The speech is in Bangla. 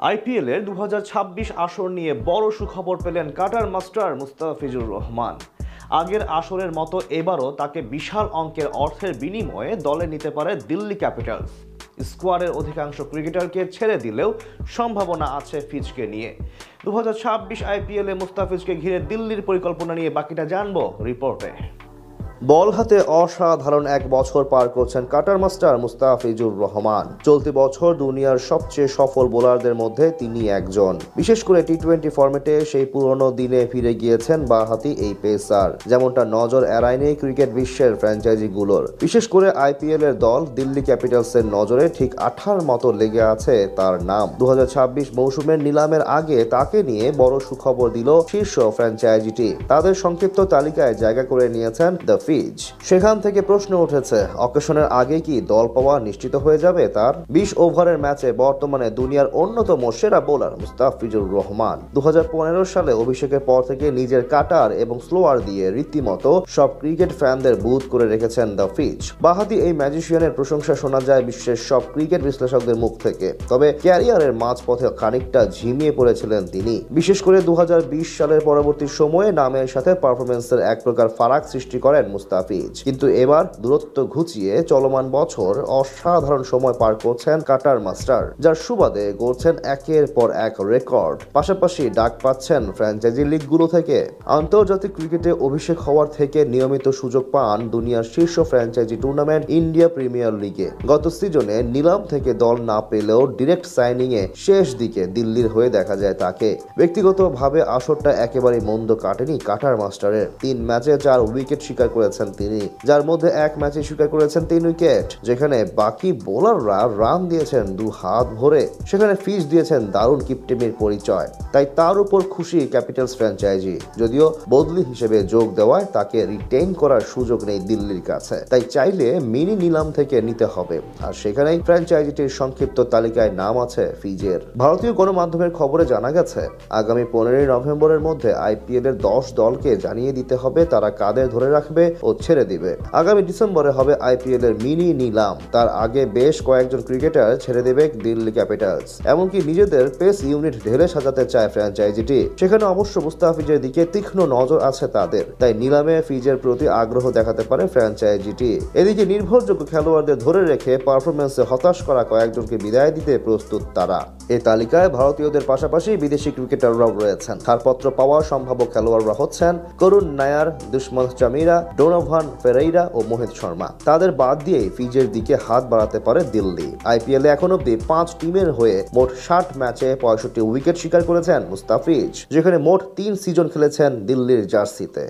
আইপিএলের 2026 আসর নিয়ে বড় সুখবর পেলেন কাটার মাস্টার মুস্তাফিজুর রহমান। আগের আসরের মতো এবারও তাকে বিশাল অঙ্কের অর্থের বিনিময়ে দলে নিতে পারে দিল্লি ক্যাপিটালস। স্কোয়াডের অধিকাংশ ক্রিকেটারকে ছেড়ে দিলেও সম্ভাবনা আছে ফিজকে নিয়ে। 2026 আইপিএলে মুস্তাফিজকে ঘিরে দিল্লির পরিকল্পনা নিয়ে বাকিটা জানবো রিপোর্টে। বল হাতে অসাধারণ এক বছর পার করছেন কাটার মাস্টার মুস্তাফিজুর রহমান। চলতি বছর দুনিয়ার সবচেয়ে সফল বোলারদের মধ্যে তিনি একজন। বিশেষ করে টি-20 ফরম্যাটে সেই পুরনো দিনে ফিরে গিয়েছেন বাঁহাতি এই পেসার, যেমনটা নজর এড়ায়নি ক্রিকেট বিশ্বের ফ্র্যাঞ্চাইজিগুলোর। বিশেষ করে আইপিএল এর দল দিল্লি ক্যাপিটালসের নজরে ঠিক আঠার মতো লেগে আছে তার নাম। 2026 মৌসুমের নিলামের আগে তাকে নিয়ে বড় সুখবর দিল শীর্ষ ফ্র্যাঞ্চাইজিটি। তাদের সংক্ষিপ্ত তালিকায় জায়গা করে নিয়েছেন দ্য ফিজ। সেখান থেকে প্রশ্ন উঠেছে, অকেশনের আগে কি দল পাওয়া নিশ্চিত হয়ে যাবে তার? 20 ওভারের ম্যাচে বর্তমানে দুনিয়ার অন্যতম সেরা বোলার মুস্তাফিজুর রহমান 2015 সালে অভিষেকের পর থেকে নিজের কাটার এবং স্লোয়ার দিয়ে রীতিমতো সব ক্রিকেট ফ্যানদের বুথ করে রেখেছেন দ্য ফিজ। বাঁহাতি এই ম্যাজিশিয়ানের প্রশংসা শোনা যায় বিশ্বের সব ক্রিকেট বিশ্লেষকদের মুখ থেকে। তবে ক্যারিয়ারের মাঝপথে খানিকটা ঝিমিয়ে পড়েছিলেন তিনি। বিশেষ করে 2020 সালের পরবর্তী সময়ে নামের সাথে পারফরমেন্সের এক প্রকার ফারাক সৃষ্টি করেন মুস্তাফিজ। কিন্তু এবার দূরত্ব ঘুচিয়ে চলমান বছর অসাধারণ সময় পার করছেন কাটার মাস্টার, যার সুবাদে গড়ছেন একের পর এক রেকর্ড। পাশাপাশি ডাক পাচ্ছেন ফ্র্যাঞ্চাইজি লিগগুলো থেকে। আন্তর্জাতিক ক্রিকেটে অভিষেক হওয়ার থেকে নিয়মিত সুযোগ পান দুনিয়ার শীর্ষ ফ্র্যাঞ্চাইজি টুর্নামেন্ট ইন্ডিয়া প্রিমিয়ার লিগে। গত সিজনে নিলাম থেকে দল না পেলেও ডিরেক্ট সাইনিং এ শেষ দিকে দিল্লির হয়ে দেখা যায় তাকে। ব্যক্তিগতভাবে আসরটা একেবারেই মন্দ কাটেনি কাটার মাস্টারের। 3 ম্যাচে 4 উইকেট শিকার করেছেন তিনি, যার মধ্যে এক ম্যাচে শিকার করেছেন 3 উইকেট। যেখানে বাকি বোলাররা রান দিয়েছেন 2 হাত ভরে, সেখানে ফিজ দিয়েছেন দারুণ কিপটেমির পরিচয়। তাই তার উপর খুশি ক্যাপিটালস ফ্র্যাঞ্চাইজি, যদিও বদলি হিসেবে যোগ দেওয়ায় তাকে রিটেইন করার সুযোগ নেই দিল্লির কাছে। তাই চাইলে মিনি নিলাম থেকে নিতে হবে, আর সেখানেই ফ্র্যাঞ্চাইজিটির সংক্ষিপ্ত তালিকায় নাম আছে ফিজের। ভারতীয় গণমাধ্যমের খবরে জানা গেছে, আগামী 15 নভেম্বরের মধ্যে আইপিএল এর 10 দলকে জানিয়ে দিতে হবে তারা কাদের ধরে রাখবে ও ছেড়ে দিবে। আগামী ডিসেম্বরে হবে আইপিএল এর মিনি নিলাম। তার আগে বেশ কয়েকজন ক্রিকেটার ছেড়ে দেবে দিল্লি ক্যাপিটালস। এমনকি নিজেদের পেস ইউনিট ঢেলে সাজাতে চায় ফ্র্যাঞ্চাইজিটি। সেখানে অবশ্য মুস্তাফিজের দিকে তীক্ষ্ণ নজর আছে তাদের। তাই নিলামে ফিজের প্রতি আগ্রহ দেখাতে পারে ফ্র্যাঞ্চাইজিটি। এদিকে নির্ভরযোগ্য খেলোয়াড়দের ধরে রেখে পারফরমেন্সে হতাশ করা কয়েকজনকে বিদায় দিতে প্রস্তুত তারা। এই তালিকায় ভারতীয়দের পাশাপাশি বিদেশি ক্রিকেটাররাও রয়েছেন। ছাড়পত্র পাওয়ার সম্ভাব্য খেলোয়াড়রা হচ্ছেন করুণ নায়ার, দুষ্মন্ত চামিরা, ডোনোভান ফেরেইরা ও মোহিত শর্মা। তাদের বাদ দিয়েই ফিজের দিকে হাত বাড়াতে পারে দিল্লি। আইপিএলে এখন অব্দি 5 টিমের হয়ে মোট 60 ম্যাচে 65 উইকেট শিকার করেছেন মুস্তাফিজ, যেখানে মোট 3 সিজন খেলেছেন দিল্লির জার্সিতে।